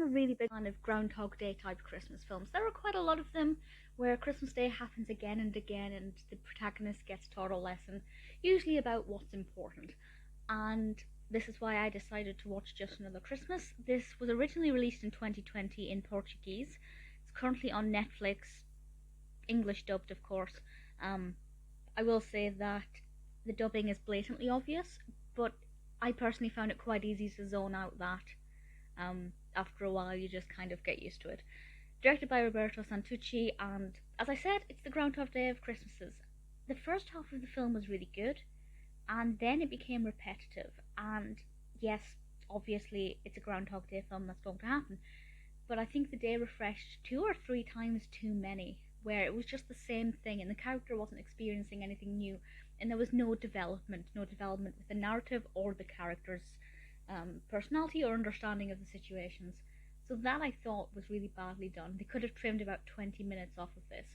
a really big fan of Groundhog Day type Christmas films. There are quite a lot of them where Christmas Day happens again and again and the protagonist gets taught a lesson, usually about what's important. And this is why I decided to watch Just Another Christmas. This was originally released in 2020 in Portuguese. It's currently on Netflix, English dubbed, of course. I will say that the dubbing is blatantly obvious, but I personally found it quite easy to zone out that. After a while, you just kind of get used to it. Directed by Roberto Santucci, and as I said, it's the Groundhog Day of Christmases. The first half of the film was really good, and then it became repetitive. And yes, obviously, it's a Groundhog Day film, that's going to happen. But I think the day refreshed 2 or 3 times too many, where it was just the same thing, and the character wasn't experiencing anything new, and there was no development with the narrative or the characters' personality or understanding of the situations. So that I thought was really badly done. They could have trimmed about 20 minutes off of this.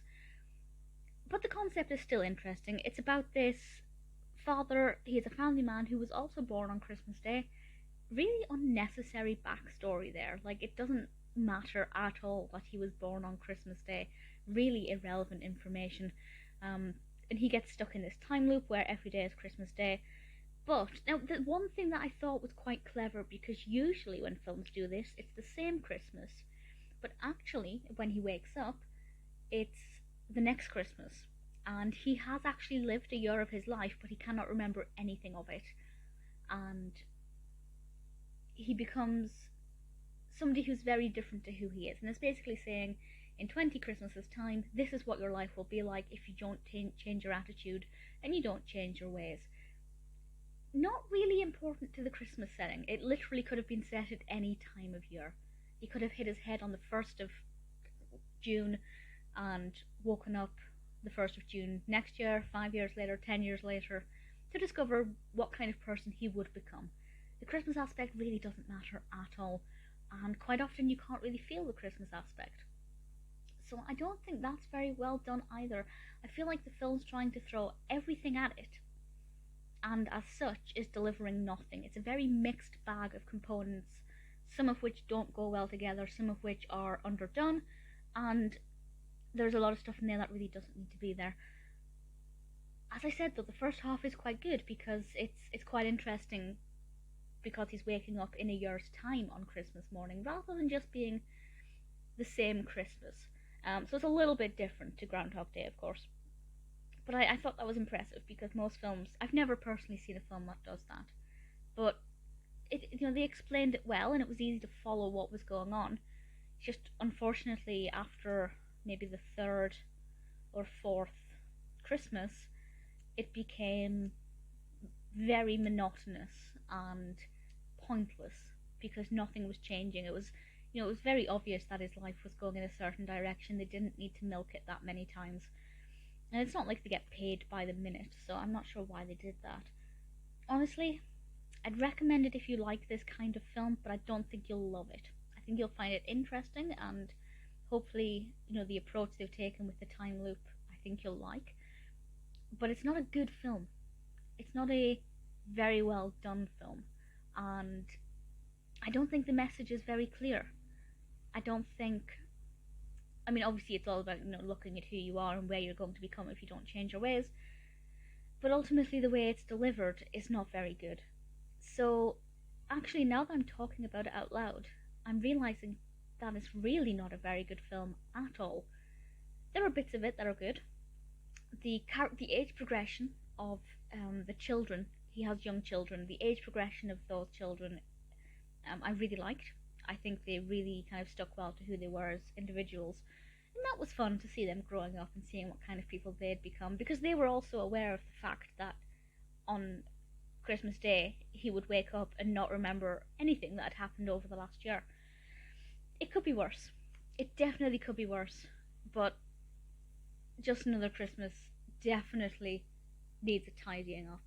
But the concept is still interesting. It's about this father, he is a family man who was also born on Christmas Day. Really unnecessary backstory there. Like, it doesn't matter at all that he was born on Christmas Day. Really irrelevant information. And he gets stuck in this time loop where every day is Christmas Day. But now, the one thing that I thought was quite clever, because usually when films do this, it's the same Christmas, but actually, when he wakes up, it's the next Christmas, and he has actually lived a year of his life, but he cannot remember anything of it, and he becomes somebody who's very different to who he is, and it's basically saying, in 20 Christmases time, this is what your life will be like if you don't change your attitude, and you don't change your ways. Not really important to the Christmas setting. It literally could have been set at any time of year. He could have hit his head on the 1st of June and woken up the 1st of June next year, 5 years later, 10 years later, to discover what kind of person he would become. The Christmas aspect really doesn't matter at all, and quite often you can't really feel the Christmas aspect. So I don't think that's very well done either. I feel like the film's trying to throw everything at it, and as such is delivering nothing. It's a very mixed bag of components, some of which don't go well together, some of which are underdone, and there's a lot of stuff in there that really doesn't need to be there. As I said though, the first half is quite good because it's quite interesting, because he's waking up in a year's time on Christmas morning rather than just being the same Christmas. So it's a little bit different to Groundhog Day, of course. But I thought that was impressive, because most films, I've never personally seen a film that does that, but they explained it well, and it was easy to follow what was going on. Just unfortunately, after maybe the 3rd or 4th Christmas, it became very monotonous and pointless, because nothing was changing. It was very obvious that his life was going in a certain direction. They didn't need to milk it that many times. And it's not like they get paid by the minute, so I'm not sure why they did that. Honestly, I'd recommend it if you like this kind of film, but I don't think you'll love it. I think you'll find it interesting, and hopefully, the approach they've taken with the time loop, I think you'll like. But it's not a good film. It's not a very well done film, and I don't think the message is very clear. Obviously it's all about, looking at who you are and where you're going to become if you don't change your ways. But ultimately the way it's delivered is not very good. So, actually, now that I'm talking about it out loud, I'm realising that it's really not a very good film at all. There are bits of it that are good. The age progression of the children, he has young children, the age progression of those children, I really liked. I think they really kind of stuck well to who they were as individuals. And that was fun to see them growing up and seeing what kind of people they'd become, because they were also aware of the fact that on Christmas Day he would wake up and not remember anything that had happened over the last year. It could be worse. It definitely could be worse. But Just Another Christmas definitely needs a tidying up.